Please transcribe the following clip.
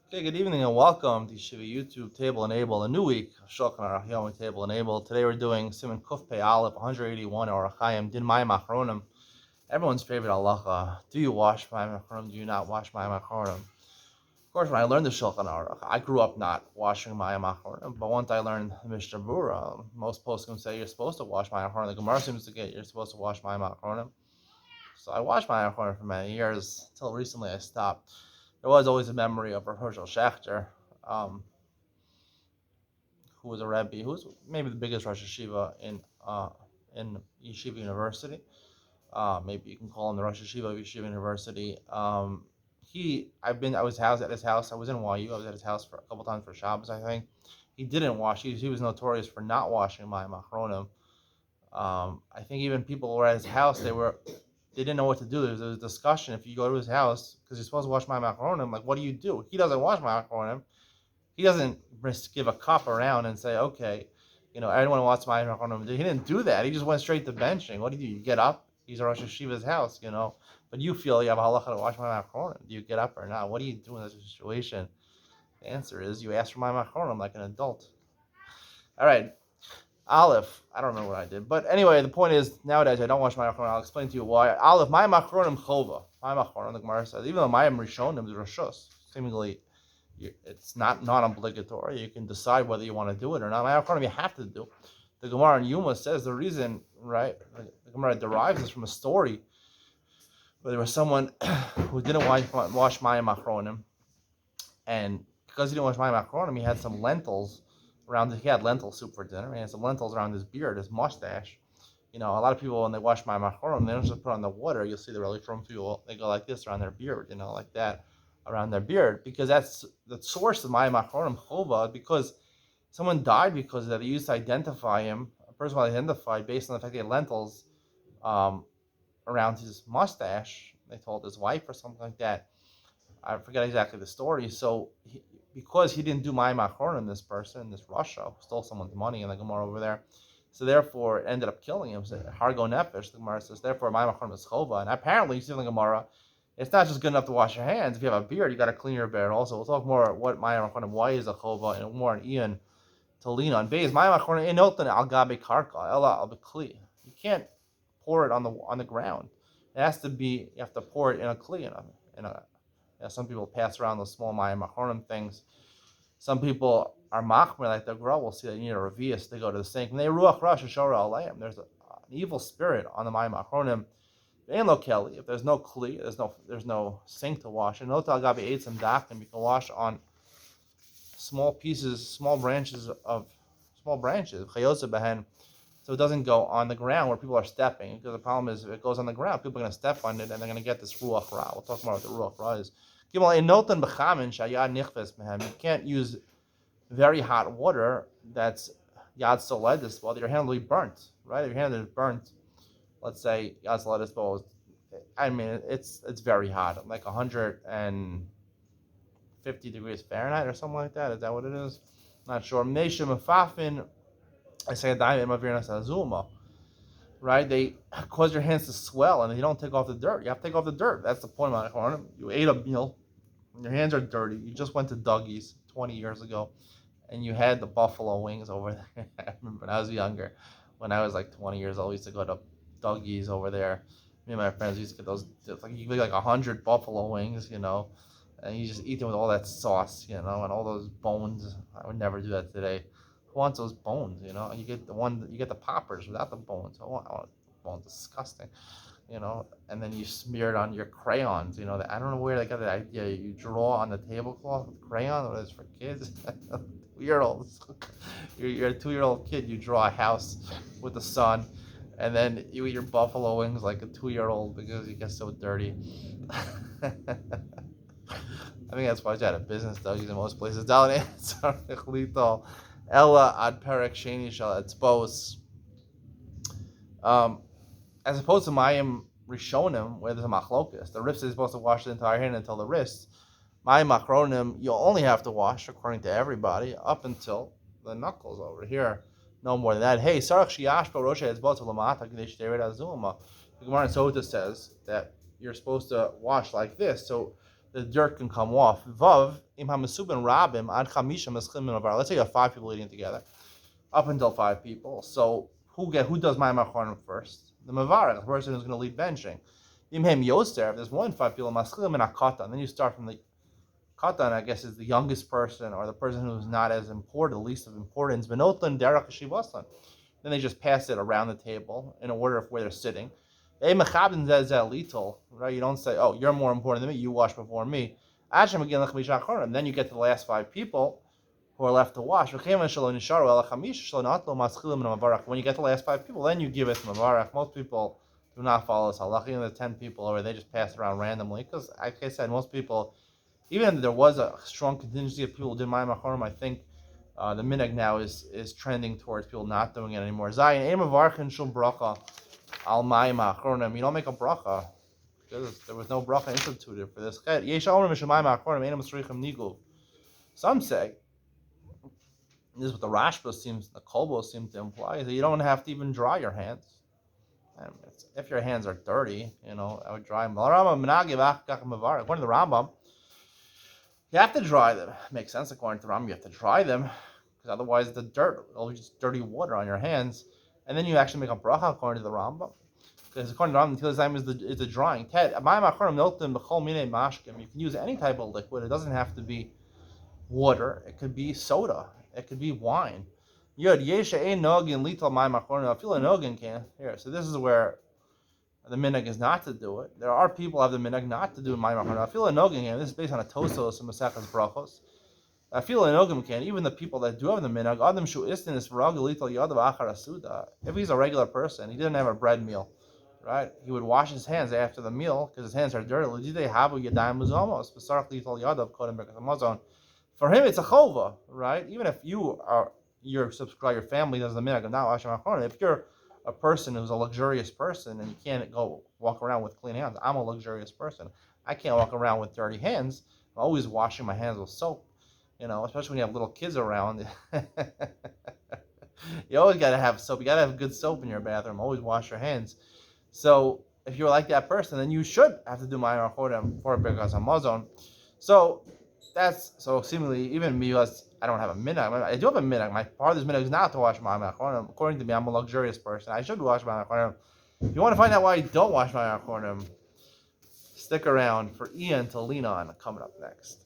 Okay, good evening and welcome to Shiva YouTube Table Enable, a new week of Shulchan Aruch Yomi Table Enable. Today we're doing Simon Kuf Pei Aleph 181 or Achayim Din Mayim Achronim. Everyone's favorite halacha. Do you wash Mayim Achronim? Do you not wash Mayim Achronim? Of course, when I learned the Shulchan Aruch, I grew up not washing Mayim Achronim, but once I learned the Mishnah Berurah, most poskim say you're supposed to wash Mayim Achronim. The Gemara seems to get you're supposed to wash Mayim Achronim. So I watched Mayim Achronim for many years until recently I stopped. There was always a memory of Rav Hershel Schachter, who was a Rebbe, who was maybe the biggest Rosh Yeshiva in Yeshiva University. Maybe you can call him the Rosh Yeshiva of Yeshiva University. I was housed at his house. I was in YU. I was at his house for a couple times for Shabbos, I think. He didn't wash. He was notorious for not washing Mayim Achronim. I think even people who were at his house, they didn't know what to do. There was a discussion. If you go to his house, because you're supposed to wash Mayim Achronim, like, what do you do? He doesn't wash Mayim Achronim. He doesn't give a cup around and say, okay, everyone wants Mayim Achronim. He didn't do that. He just went straight to benching. What do? You get up? He's a Rosh Yeshiva's house, but you feel you have a halacha to wash Mayim Achronim. Do you get up or not? What do you do in this situation? The answer is you ask for Mayim Achronim like an adult. All right. Aleph, I don't remember what I did, but anyway, the point is nowadays I don't wash my achronim. I'll explain to you why. Aleph, my achronim chova, my achronim. The Gemara says, even though my rishonim is rishus, seemingly it's not obligatory. You can decide whether you want to do it or not. My achronim you have to do. The Gemara in Yuma says the reason, right? The Gemara derives this from a story where there was someone who didn't wash my achronim, and because he didn't wash my achronim, he had some lentils. He had lentil soup for dinner. He had some lentils around his beard, his mustache. A lot of people when they wash my machorim, they don't just put on the water. You'll see the really from people, they go like this around their beard, like that around their beard, because that's the source of my machorim chova. Because someone died because of that. They used to identify him. A person was identified based on the fact he had lentils around his mustache. They told his wife or something like that. I forget exactly the story. So because he didn't do Mayim Achronim, this person, this Russia, stole someone's money in the Gemara over there, so therefore it ended up killing him. So Hargo Nefesh, the Gemara says, therefore Mayim Achronim is Chova. And apparently, you see in the Gemara, it's not just good enough to wash your hands. If you have a beard, you got to clean your beard also. We'll talk more what Mayim Achronim, why is a Chova, and more on Ian to lean on. Beis Mayim Achronim inotan al gabe karka ella al bekli. You can't pour it on the ground. It has to be. You have to pour it in a kli, some people pass around those small Mayim Achronim things. Some people are machmer, like the Gra. We'll see that you need a revius to go to the sink. And they ruach rash shora alayim. There's an evil spirit on the Mayim Achronim. Ain't lo keli. If there's no kli, there's no sink to wash. And no talgabi ate some dakim. You can wash on small branches. Chayosa behen. So it doesn't go on the ground where people are stepping. Because the problem is, if it goes on the ground, people are going to step on it and they're going to get this ruach ra. We'll talk more about the ruach ra is. You can't use very hot water that's yad soledis while your hand will be burnt, right? If your hand is burnt, let's say yad soledis bowl, it's very hot, like 150 degrees Fahrenheit or something like that. Is that what it is? Not sure. I say right? They cause your hands to swell, and you don't take off the dirt. You have to take off the dirt. That's the point of it. You ate a meal, your hands are dirty. You just went to Dougie's 20 years ago, and you had the buffalo wings over there. I remember when I was younger, when I was like 20 years old, we used to go to Dougie's over there. Me and my friends used to get those, you get like 100 buffalo wings, and you just eat them with all that sauce, and all those bones. I would never do that today. Who wants those bones? You get the poppers without the bones. I want bones, disgusting. And then you smear it on your crayons. I don't know where they got the idea. You draw on the tablecloth with crayons. What is for kids? 2-year-olds. You're a 2-year-old kid. You draw a house with the sun, and then you eat your buffalo wings like a 2-year-old because you get so dirty. I think that's why it's out of business, though. In most places. Ella ad perek sheni shal etzbos. As opposed to Mayim Rishonim, where there's a machlokas, the wrist is supposed to wash the entire hand until the wrist. Mayim Achronim, you only have to wash, according to everybody, up until the knuckles over here. No more than that. Hey, Sarach Shiashba Rosha Etzbos Lamata Kadesh Dered Azuma. The Gemara in Sota says that you're supposed to wash like this. So the dirt can come off. Vav, im hamasubin rabim ad chamisha maschim minavar. Let's say you have 5 people eating together, up until 5 people. So who does my machonim first? The mavarech, the person who's going to lead benching. Im hem yoser, if there's more than 5 people, maschim min akata, and then you start from the katan, I guess, is the youngest person or the person who's not as important, the least of importance. Benotan derech shivasan. Then they just pass it around the table in order of where they're sitting. Right? You don't say, oh, you're more important than me, you wash before me. And then you get to the last 5 people who are left to wash. When you get to the last 5 people, then you give it to Mavarach. Most people do not follow this halacha. Even the 10 people, or they just pass it around randomly. Because, like I said, most people, even if there was a strong contingency of people who did Mayim Achorim, I think the minhag now is trending towards people not doing it anymore. Zayin, Ein Mavarchin Shum Bracha Al Mayim Achorim. You don't make a bracha because there was no bracha instituted for this. Some say, this is what the Rashba seems, the Kolbo seem to imply, is that you don't have to even dry your hands. And if your hands are dirty, I would dry them. According to the Rambam, you have to dry them. Makes sense according to the Rambam. You have to dry them because otherwise the dirt, all just dirty water on your hands, and then you actually make a bracha according to the Rambam. Because according to the Rambam, the time is the drying. You can use any type of liquid. It doesn't have to be water. It could be soda. It could be wine. Yod yesha ein nogin lital mayim achorim. I feel a nogin can here. So this is where the minhag is not to do it. There are people who have the minhag not to do mayim achorim. I feel a nogin can. This is based on a tosos and Maseches Brachos. I feel a nogin can. Even the people that do have the minhag, adam shu istin is ragil lital yadav achar asuda. If he's a regular person, he didn't have a bread meal, right? He would wash his hands after the meal because his hands are dirty. L'didei havu yadayim muzamos. B'sarach lital yadav kodem berkas hamazon. For him, it's a chova, right? Even if your family does the minhag of not washing achorim. If you're a person who's a luxurious person and you can't go walk around with clean hands, I'm a luxurious person. I can't walk around with dirty hands. I'm always washing my hands with soap, especially when you have little kids around. You always got to have soap. You got to have good soap in your bathroom. Always wash your hands. So if you're like that person, then you should have to do my achorim for Birkas Hamazon. So seemingly, even me, because I don't have a minhag. I do have a minhag. My father's minhag is not to wash my achorim. According to me, I'm a luxurious person. I should wash my achorim. If you want to find out why I don't wash my achorim, stick around for Ian to lean on coming up next.